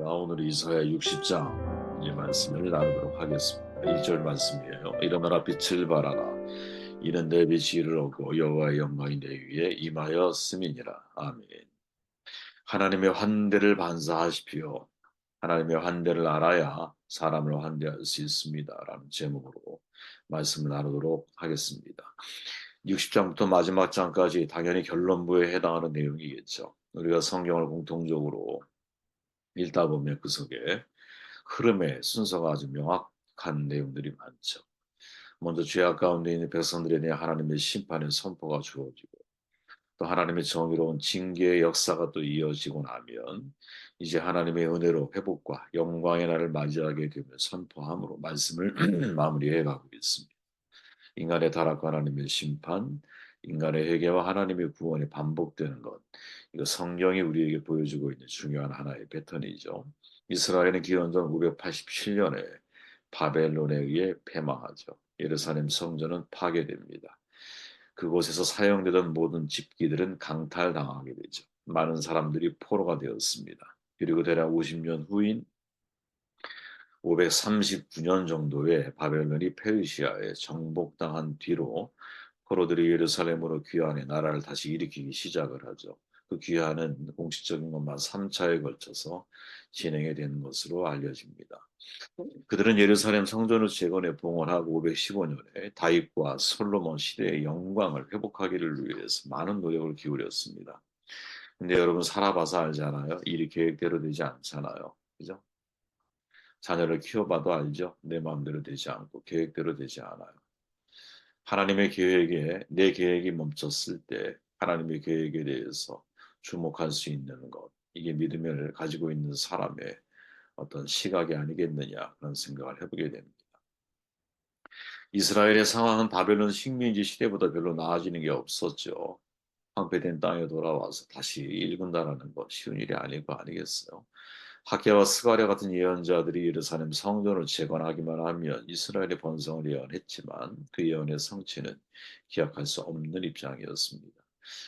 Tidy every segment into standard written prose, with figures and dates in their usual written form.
오늘 이사야 60장 이 말씀을 나누도록 하겠습니다. 1절 말씀이에요. 일어나라 빛을 발하라. 이는 내 빛이 이르렀고 여호와의 영광이 내 위에 임하였음이니라. 아멘. 하나님의 환대를 반사하십시오. 하나님의 환대를 알아야 사람을 환대할 수 있습니다. 라는 제목으로 말씀을 나누도록 하겠습니다. 60장부터 마지막 장까지 당연히 결론부에 해당하는 내용이겠죠. 우리가 성경을 공통적으로 읽다 보면 그 속에 흐름의 순서가 아주 명확한 내용들이 많죠. 먼저 죄악 가운데 있는 백성들에 대한 하나님의 심판의 선포가 주어지고 또 하나님의 정의로운 징계의 역사가 또 이어지고 나면 이제 하나님의 은혜로 회복과 영광의 날을 맞이하게 되면 선포함으로 말씀을 마무리해 가고 있습니다. 인간의 타락과 하나님의 심판, 인간의 회개와 하나님의 구원이 반복되는 것. 이거 성경이 우리에게 보여주고 있는 중요한 하나의 패턴이죠. 이스라엘은 기원전 587년에 바벨론에 의해 패망하죠. 예루살렘 성전은 파괴됩니다. 그곳에서 사용되던 모든 집기들은 강탈당하게 되죠. 많은 사람들이 포로가 되었습니다. 그리고 대략 50년 후인 539년 정도에 바벨론이 페르시아에 정복당한 뒤로 포로들이 예루살렘으로 귀환해 나라를 다시 일으키기 시작을 하죠. 그 귀환은 공식적인 것만 3차에 걸쳐서 진행이 된 것으로 알려집니다. 그들은 예루살렘 성전을 재건해 봉헌하고 515년에 다윗과 솔로몬 시대의 영광을 회복하기를 위해서 많은 노력을 기울였습니다. 근데 여러분 살아봐서 알잖아요. 일이 계획대로 되지 않잖아요. 그죠? 자녀를 키워봐도 알죠. 내 마음대로 되지 않고 계획대로 되지 않아요. 하나님의 계획에 내 계획이 멈췄을 때 하나님의 계획에 대해서 주목할 수 있는 것. 이게 믿음을 가지고 있는 사람의 어떤 시각이 아니겠느냐 그런 생각을 해보게 됩니다. 이스라엘의 상황은 바벨론 식민지 시대보다 별로 나아지는 게 없었죠. 황폐된 땅에 돌아와서 다시 일군다라는 거 쉬운 일이 아니고 아니겠어요. 학개와 스가랴 같은 예언자들이 예루살렘 성전을 재건하기만 하면 이스라엘의 번성을 예언했지만 그 예언의 성취는 기약할 수 없는 입장이었습니다.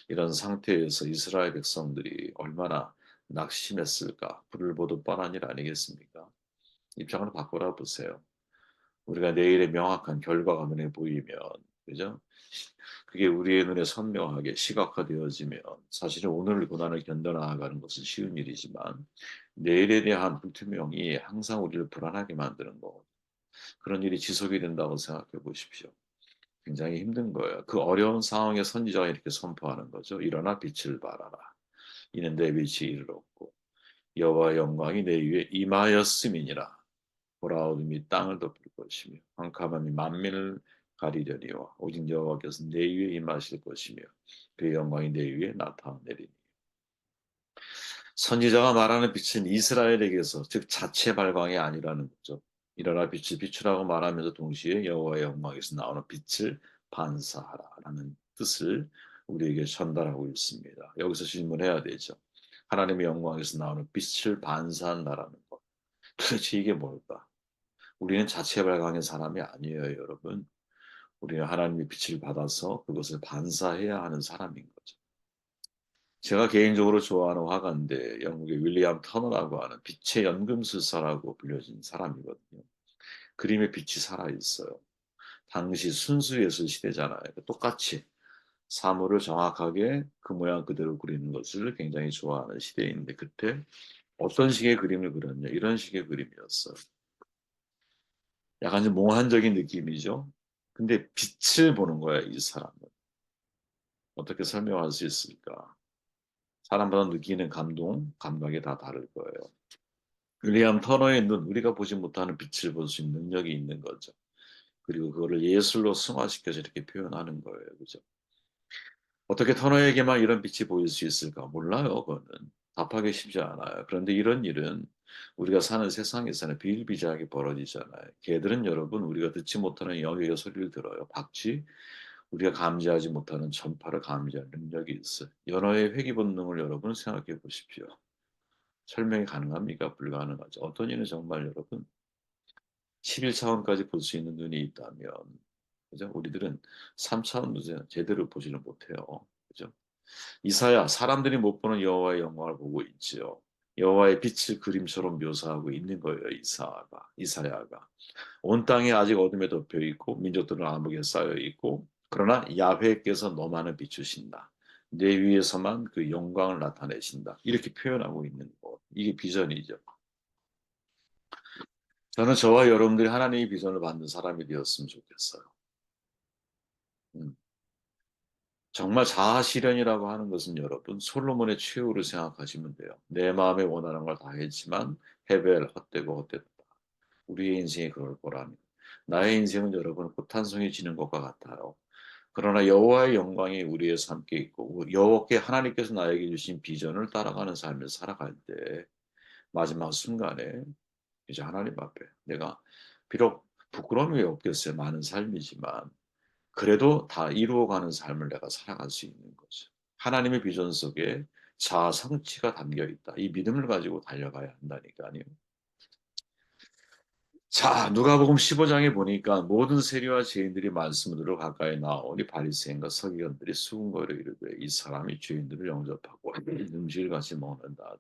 이런 상태에서 이스라엘 백성들이 얼마나 낙심했을까 불을 보듯 뻔한 일 아니겠습니까? 입장을 바꾸라 보세요. 우리가 내일의 명확한 결과가 눈에 보이면, 그죠? 그게 우리의 눈에 선명하게 시각화되어지면 사실은 오늘 고난을 견뎌나가는 것은 쉬운 일이지만 내일에 대한 불투명이 항상 우리를 불안하게 만드는 거. 그런 일이 지속이 된다고 생각해 보십시오. 굉장히 힘든 거예요. 그 어려운 상황에 선지자가 이렇게 선포하는 거죠. 일어나 빛을 발하라. 이는 내 빛이 이르렀고 여호와 영광이 내 위에 임하였음이니라. 보라 어둠이 땅을 덮을 것이며 캄캄함이 만민을 가리려니와 오직 여호와께서 내 위에 임하실 것이며 그의 영광이 내 위에 나타내리니. 선지자가 말하는 빛은 이스라엘에게서 즉 자체 발광이 아니라는 거죠. 일어나 빛을 비추라고 말하면서 동시에 여호와의 영광에서 나오는 빛을 반사하라라는 뜻을 우리에게 전달하고 있습니다. 여기서 질문해야 되죠. 하나님의 영광에서 나오는 빛을 반사한다라는 것. 도대체 이게 뭘까? 우리는 자체 발광의 사람이 아니에요, 여러분. 우리는 하나님의 빛을 받아서 그것을 반사해야 하는 사람인 거죠. 제가 개인적으로 좋아하는 화가인데 영국의 윌리엄 터너라고 하는 빛의 연금술사라고 불려진 사람이거든요. 그림의 빛이 살아있어요. 당시 순수예술 시대잖아요. 똑같이 사물을 정확하게 그 모양 그대로 그리는 것을 굉장히 좋아하는 시대인데 그때 어떤 식의 그림을 그렸냐 이런 식의 그림이었어요. 약간 좀 몽환적인 느낌이죠. 근데 빛을 보는 거야, 이 사람은. 어떻게 설명할 수 있을까? 사람마다 느끼는 감각이 다 다를 거예요. 윌리엄 터너의 눈, 우리가 보지 못하는 빛을 볼 수 있는 능력이 있는 거죠. 그리고 그거를 예술로 승화시켜서 이렇게 표현하는 거예요. 그죠? 어떻게 터너에게만 이런 빛이 보일 수 있을까? 몰라요, 그거는. 답하기 쉽지 않아요. 그런데 이런 일은 우리가 사는 세상에서는 비일비재하게 벌어지잖아요. 개들은 여러분, 우리가 듣지 못하는 영역의 소리를 들어요. 박쥐, 우리가 감지하지 못하는 전파를 감지하는 능력이 있어요. 연어의 회귀 본능을 여러분 생각해 보십시오. 설명이 가능합니까? 불가능하죠. 어떤 이는 정말 여러분 11차원까지 볼 수 있는 눈이 있다면 그죠? 우리들은 3차원도 제대로 보지는 못해요. 그죠? 이사야 사람들이 못 보는 여호와의 영광을 보고 있지요. 여호와의 빛을 그림처럼 묘사하고 있는 거예요. 이사야가. 온 땅이 아직 어둠에 덮여 있고 민족들은 암흑에 쌓여 있고 그러나 야훼께서 너만을 비추신다. 내 위에서만 그 영광을 나타내신다. 이렇게 표현하고 있는 것. 이게 비전이죠. 저는 저와 여러분들이 하나님의 비전을 받는 사람이 되었으면 좋겠어요. 음. 정말 자아 실현이라고 하는 것은 여러분 솔로몬의 최후를 생각하시면 돼요. 내 마음에 원하는 걸 다 했지만 헤벨 헛되고 헛되다. 우리의 인생이 그럴 거라면 나의 인생은 여러분 꽃 한 송이 지는 것과 같아요. 그러나 여호와의 영광이 우리에서 함께 있고 여호와께 하나님께서 나에게 주신 비전을 따라가는 삶을 살아갈 때 마지막 순간에 이제 하나님 앞에 내가 비록 부끄러움이 없겠어요. 많은 삶이지만 그래도 다 이루어가는 삶을 내가 살아갈 수 있는 거죠. 하나님의 비전 속에 자아 성취가 담겨 있다. 이 믿음을 가지고 달려가야 한다니까요. 자, 누가복음 15장에 보니까 모든 세리와 죄인들이 말씀으로 가까이 나오니 바리새인과 서기관들이 수군거려 이르되 이 사람이 죄인들을 영접하고 음식을 같이 먹는다.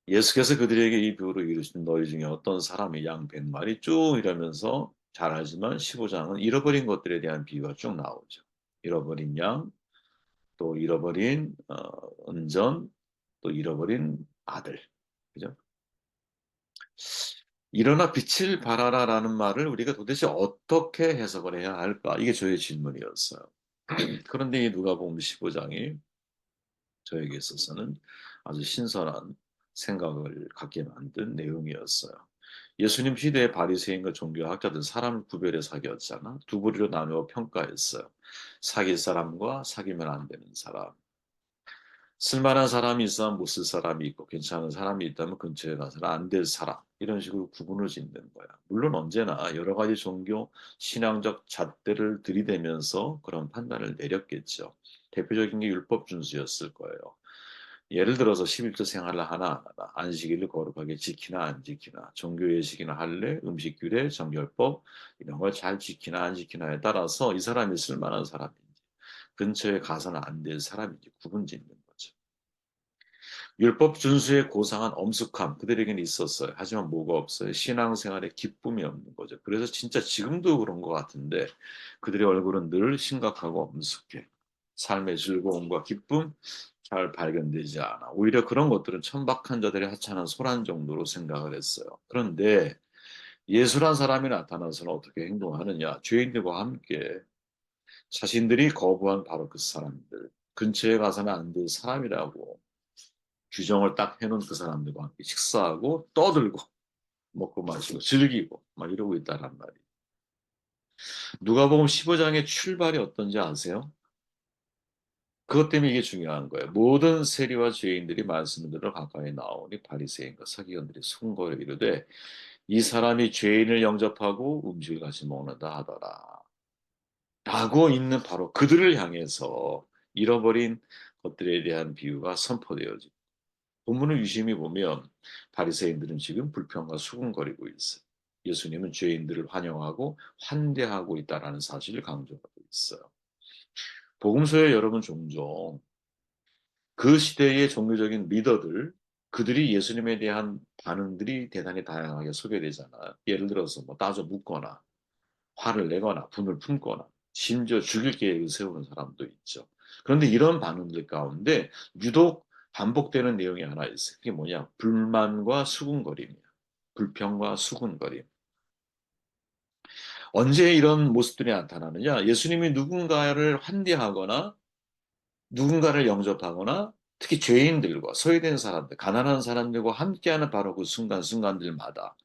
예수께서 그들에게 이 비유로 이르시는 너희 중에 어떤 사람이 양 100마리 쭉 이러면서 잘 알지만 15장은 잃어버린 것들에 대한 비유가 쭉 나오죠. 잃어버린 양, 또 잃어버린 은전, 또 잃어버린 아들. 그죠? 일어나 빛을 발하라라는 말을 우리가 도대체 어떻게 해석을 해야 할까? 이게 저의 질문이었어요. 그런데 이 누가복음 15장이 저에게 있어서는 아주 신선한 생각을 갖게 만든 내용이었어요. 예수님 시대의 바리새인과 종교학자들 사람을 구별해 사귀었잖아. 두 부류로 나누어 평가했어요. 사귈 사람과 사귀면 안 되는 사람. 쓸만한 사람이 있으면 못 쓸 사람이 있고 괜찮은 사람이 있다면 근처에 가서는 안 될 사람 이런 식으로 구분을 짓는 거야. 물론 언제나 여러 가지 종교 신앙적 잣대를 들이대면서 그런 판단을 내렸겠죠. 대표적인 게 율법 준수였을 거예요. 예를 들어서 11조 생활을 하나 안 하나, 안식일을 거룩하게 지키나 안 지키나, 종교 예식이나 할례, 음식 규례, 정결법 이런 걸 잘 지키나 안 지키나에 따라서 이 사람이 쓸만한 사람인지 근처에 가서는 안 될 사람인지 구분 짓는 거죠. 율법 준수의 고상한 엄숙함 그들에게는 있었어요. 하지만 뭐가 없어요? 신앙생활에 기쁨이 없는 거죠. 그래서 진짜 지금도 그런 것 같은데 그들의 얼굴은 늘 심각하고 엄숙해. 삶의 즐거움과 기쁨 잘 발견되지 않아. 오히려 그런 것들은 천박한 자들의 하찮은 소란 정도로 생각을 했어요. 그런데 예수란 사람이 나타나서는 어떻게 행동하느냐? 죄인들과 함께 자신들이 거부한 바로 그 사람들 근처에 가서는 안 될 사람이라고 규정을 딱 해놓은 그 사람들과 함께 식사하고 떠들고 먹고 마시고 즐기고 막 이러고 있다란 말이에요. 누가복음 15장의 출발이 어떤지 아세요? 그것 때문에 이게 중요한 거예요. 모든 세리와 죄인들이 말씀을 들어 가까이 나오니 바리새인과 서기관들이 순거려 이르되 이 사람이 죄인을 영접하고 음식을 같이 먹는다 하더라. 라고 있는 바로 그들을 향해서 잃어버린 것들에 대한 비유가 선포되어집니다. 본문을 유심히 보면 바리새인들은 지금 불평과 수군거리고 있어요. 예수님은 죄인들을 환영하고 환대하고 있다라는 사실을 강조하고 있어요. 복음서에 여러분 종종 그 시대의 종교적인 리더들 그들이 예수님에 대한 반응들이 대단히 다양하게 소개되잖아요. 예를 들어서 뭐 따져 묻거나 화를 내거나 분을 품거나 심지어 죽일 계획을 세우는 사람도 있죠. 그런데 이런 반응들 가운데 유독 반복되는 내용이 하나 있어요. 그게 뭐냐? 불만과 수군거림이야. 불평과 수군거림. 언제 이런 모습들이 나타나느냐? 예수님이 누군가를 환대하거나 누군가를 영접하거나 특히 죄인들과 소외된 사람들, 가난한 사람들과 함께하는 바로 그 순간순간들마다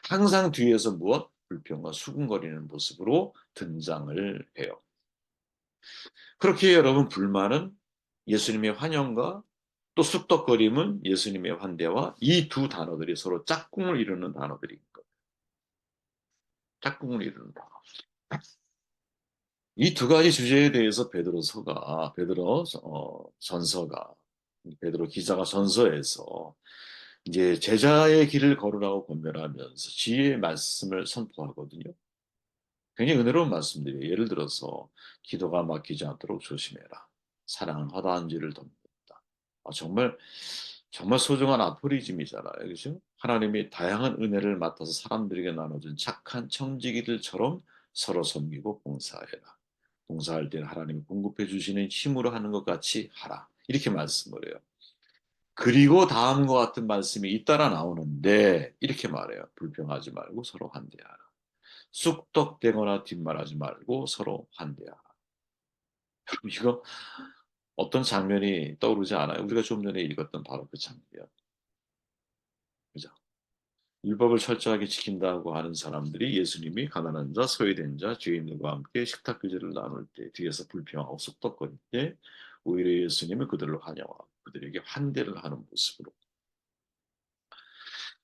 항상 뒤에서 무엇? 불평과 수군거리는 모습으로 등장을 해요. 그렇게 여러분 불만은 예수님의 환영과 또 쑥덕거림은 예수님의 환대와 이 두 단어들이 서로 짝꿍을 이루는 단어들인 거예요. 짝꿍을 이루는 단어. 이 두 가지 주제에 대해서 베드로 전서가 베드로 기자가 전서에서 이제 제자의 길을 걸으라고 권면하면서 지혜의 말씀을 선포하거든요. 굉장히 은혜로운 말씀들이에요. 예를 들어서 기도가 막히지 않도록 조심해라. 사랑은 허다한 죄를 덮는다. 정말 정말 소중한 아포리즘이잖아요. 그죠? 하나님이 다양한 은혜를 맡아서 사람들에게 나눠준 착한 청지기들처럼 서로 섬기고 봉사해라. 봉사할 때는 하나님이 공급해 주시는 힘으로 하는 것 같이 하라. 이렇게 말씀을 해요. 그리고 다음과 같은 말씀이 잇따라 나오는데 이렇게 말해요. 불평하지 말고 서로 환대하라. 쑥덕대거나 뒷말하지 말고 서로 환대하라. 그럼 이거 어떤 장면이 떠오르지 않아요? 우리가 좀 전에 읽었던 바로 그 장면. 그죠? 율법을 철저하게 지킨다고 하는 사람들이 예수님이 가난한 자, 소외된 자, 죄인들과 함께 식탁 교제를 나눌 때 뒤에서 불평하고 쑥덕거릴 때 오히려 예수님은 그들을 환영하고 그들에게 환대를 하는 모습으로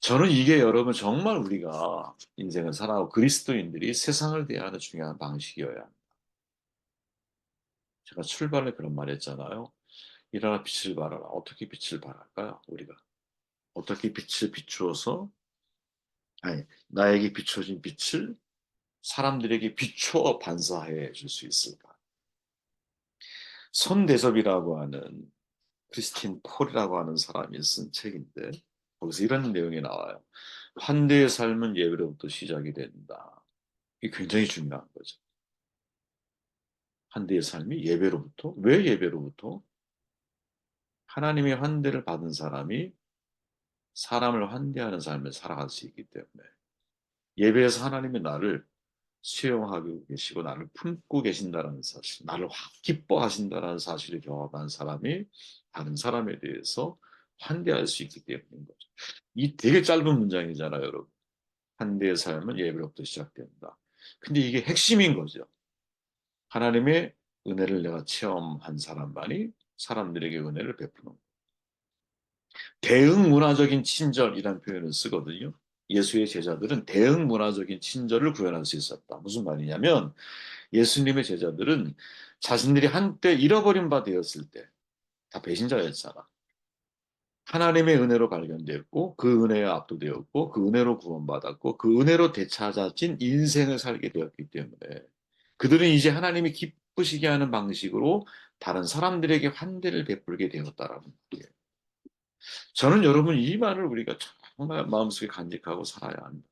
저는 이게 여러분 정말 우리가 인생을 살아가고 그리스도인들이 세상을 대하는 중요한 방식이어야 합니다. 제가 출발에 그런 말 했잖아요. 일어나 빛을 발하라. 어떻게 빛을 발할까요? 우리가 어떻게 빛을 비추어서 아니 나에게 비춰진 빛을 사람들에게 비추어 반사해 줄 수 있을까? 손대섭이라고 하는 크리스틴 폴이라고 하는 사람이 쓴 책인데 거기서 이런 내용이 나와요. 환대의 삶은 예배로부터 시작이 된다. 이게 굉장히 중요한 거죠. 환대의 삶이 예배로부터? 왜 예배로부터? 하나님의 환대를 받은 사람이 사람을 환대하는 삶을 살아갈 수 있기 때문에 예배에서 하나님이 나를 수용하고 계시고 나를 품고 계신다는 사실, 나를 기뻐하신다는 사실을 경험한 사람이 다른 사람에 대해서 환대할 수 있기 때문인 거죠. 이 되게 짧은 문장이잖아요, 여러분. 환대의 삶은 예배로부터 시작된다. 근데 이게 핵심인 거죠. 하나님의 은혜를 내가 체험한 사람만이 사람들에게 은혜를 베푸는 거예요. 대응 문화적인 친절이라는 표현을 쓰거든요. 예수의 제자들은 대응 문화적인 친절을 구현할 수 있었다. 무슨 말이냐면 예수님의 제자들은 자신들이 한때 잃어버린 바 되었을 때 다 배신자였잖아. 하나님의 은혜로 발견되었고 그 은혜에 압도되었고 그 은혜로 구원받았고 그 은혜로 되찾아진 인생을 살게 되었기 때문에 그들은 이제 하나님이 기쁘시게 하는 방식으로 다른 사람들에게 환대를 베풀게 되었다라는 거예요. 저는 여러분 이 말을 우리가 정말 마음속에 간직하고 살아야 합니다.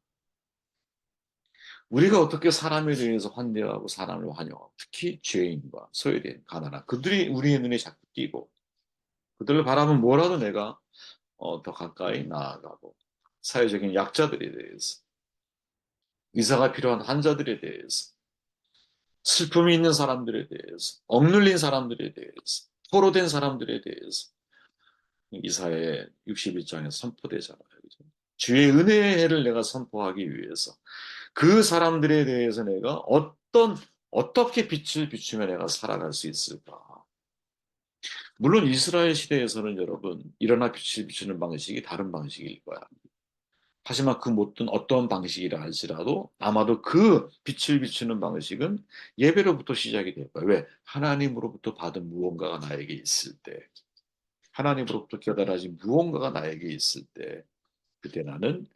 우리가 어떻게 사람에 대해서 환대하고 사람을 환영하고 특히 죄인과 소외된 가난한 그들이 우리의 눈에 자꾸 띄고 그들을 바라보면 뭐라도 내가 더 가까이 나아가고 사회적인 약자들에 대해서 의사가 필요한 환자들에 대해서 슬픔이 있는 사람들에 대해서 억눌린 사람들에 대해서 포로된 사람들에 대해서 이사의 61장에서 선포되잖아요. 그죠? 주의 은혜의 해를 내가 선포하기 위해서 그 사람들에 대해서 내가 어떻게 빛을 비추며 내가 살아갈 수 있을까? 물론 이스라엘 시대에서는 여러분 일어나 빛을 비추는 방식이 다른 방식일 거야. 하지만 그 어떤 방식이라 할지라도 아마도 그 빛을 비추는 방식은 예배로부터 시작이 될 거야. 왜? 하나님으로부터 받은 무언가가 나에게 있을 때, 하나님으로부터 깨달아진 무언가가 나에게 있을 때, 그때 나는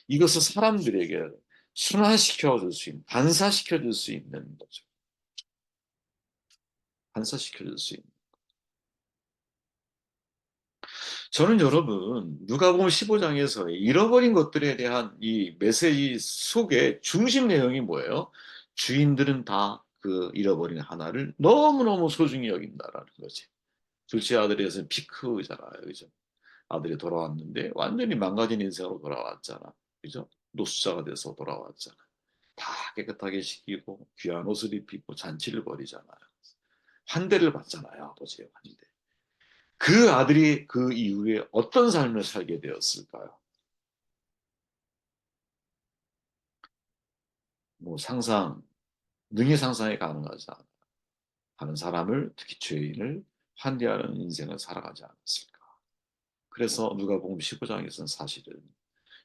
이것을 사람들에게 순환시켜 줄 수 있는, 반사시켜 줄 수 있는 거죠. 반사시켜 줄 수 있는. 저는 여러분, 누가복음 15장에서 잃어버린 것들에 대한 이 메시지 속에 중심 내용이 뭐예요? 주인들은 다 그 잃어버린 하나를 너무너무 소중히 여긴다라는 거지. 둘째 아들에서는 피크잖아요. 그죠? 아들이 돌아왔는데 완전히 망가진 인생으로 돌아왔잖아. 그죠? 노숙자가 돼서 돌아왔잖아. 다 깨끗하게 씻기고 귀한 옷을 입히고 잔치를 벌이잖아요. 환대를 받잖아요. 아버지의 환대. 그 아들이 그 이후에 어떤 삶을 살게 되었을까요? 뭐 능히 상상이 가능하지 않아. 다른 사람을, 특히 죄인을 환대하는 인생을 살아가지 않았을까. 그래서 누가복음 15장에서는 사실은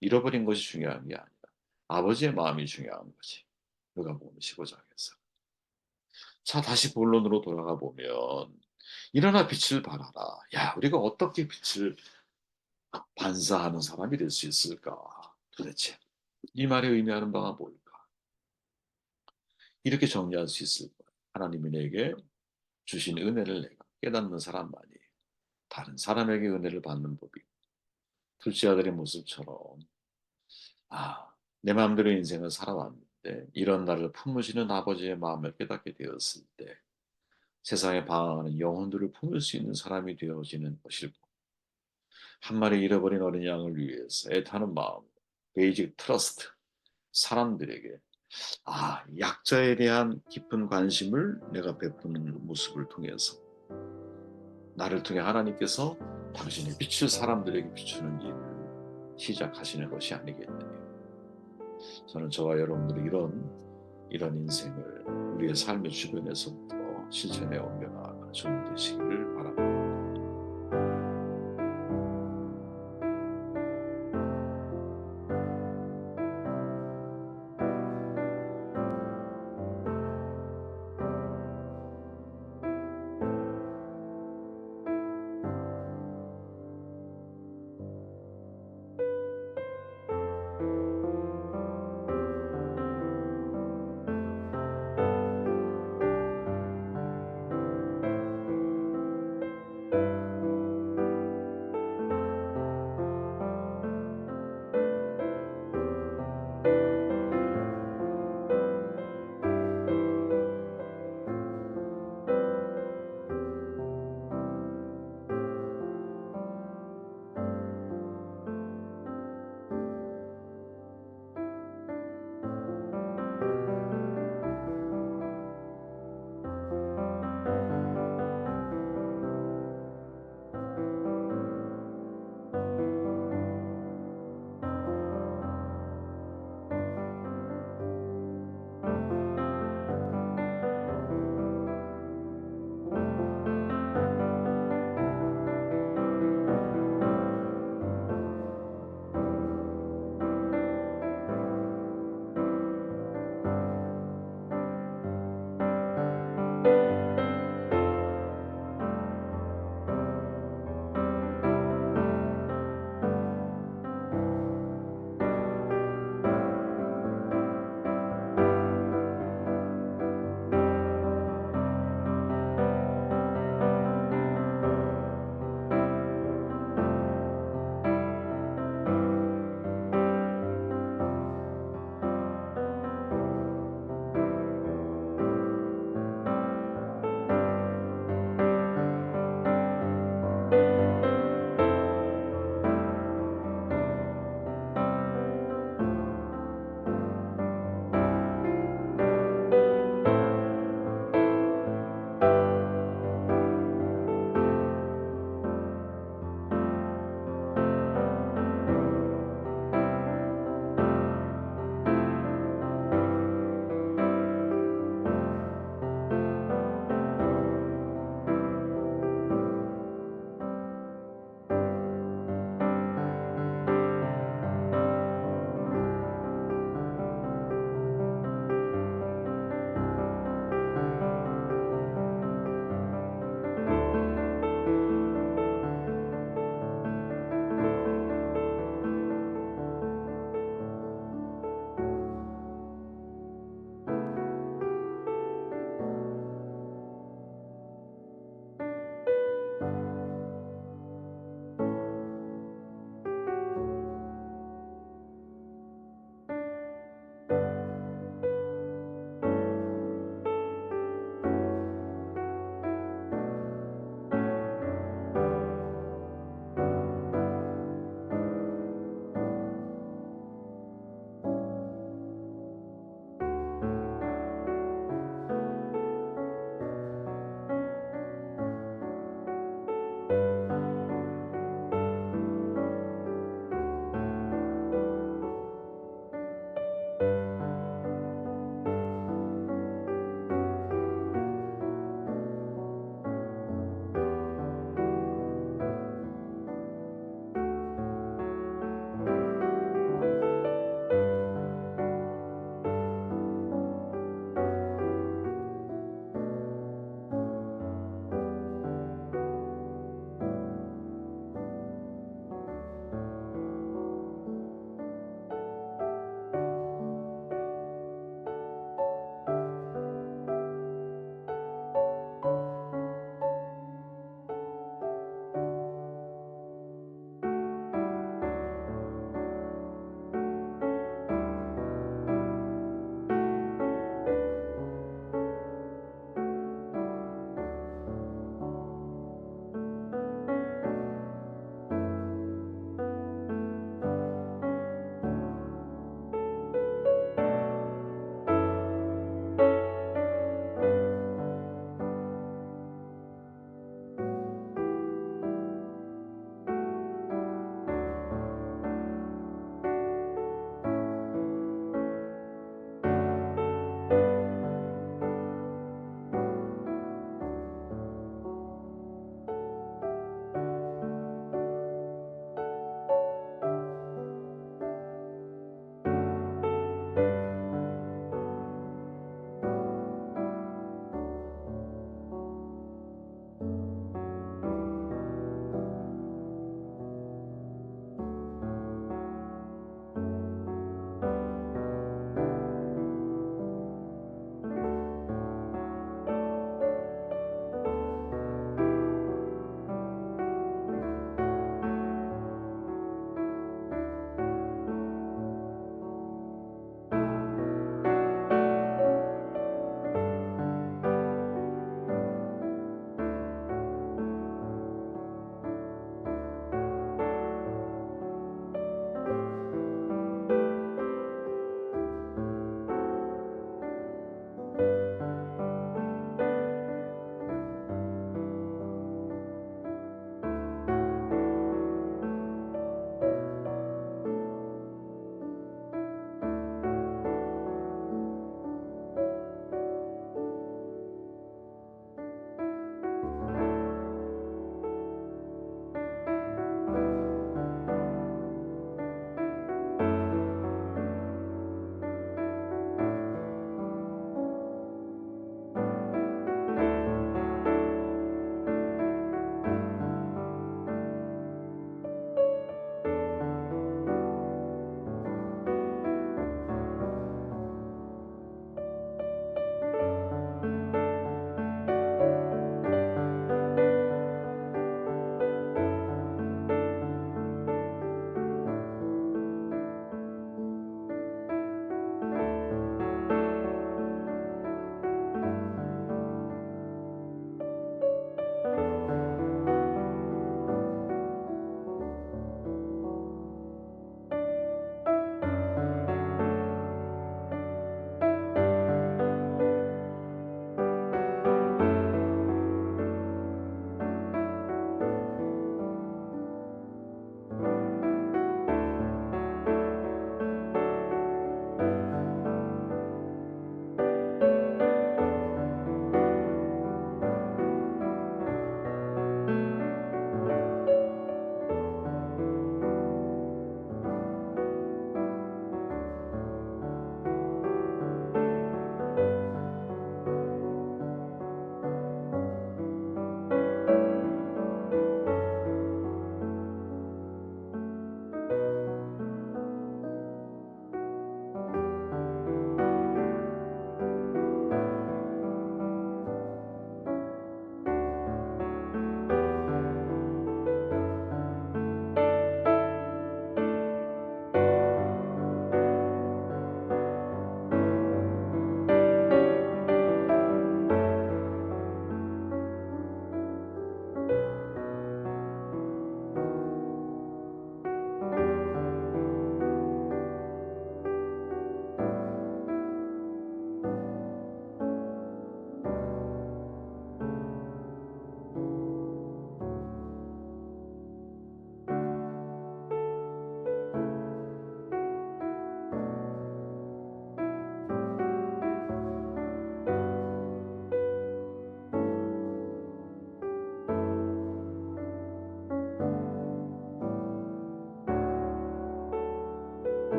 잃어버린 것이 중요한 게 아니라 아버지의 마음이 중요한 거지. 누가복음 15장에서. 자, 다시 본론으로 돌아가 보면 일어나 빛을 발하라. 야, 우리가 어떻게 빛을 반사하는 사람이 될 수 있을까? 도대체 이 말이 의미하는 바가 뭘까? 이렇게 정리할 수 있을 거야. 하나님이 내게 주신 은혜를 내가 깨닫는 사람만이 다른 사람에게 은혜를 받는 법이. 둘째 아들의 모습처럼 내 마음대로 인생을 살아왔는데 이런 나를 품으시는 아버지의 마음을 깨닫게 되었을 때 세상에 방황하는 영혼들을 품을 수 있는 사람이 되어지는 것일 뿐. 한 마리 잃어버린 어린 양을 위해서 애타는 마음, 베이직 트러스트, 사람들에게 약자에 대한 깊은 관심을 내가 베푸는 모습을 통해서 나를 통해 하나님께서 당신의 빛을 사람들에게 비추는 일을 시작하시는 것이 아니겠느냐. 저는 저와 여러분들이 이런 인생을 우리의 삶의 주변에서부터 실천해 옮겨나가는 좀 되시기를 바랍니다.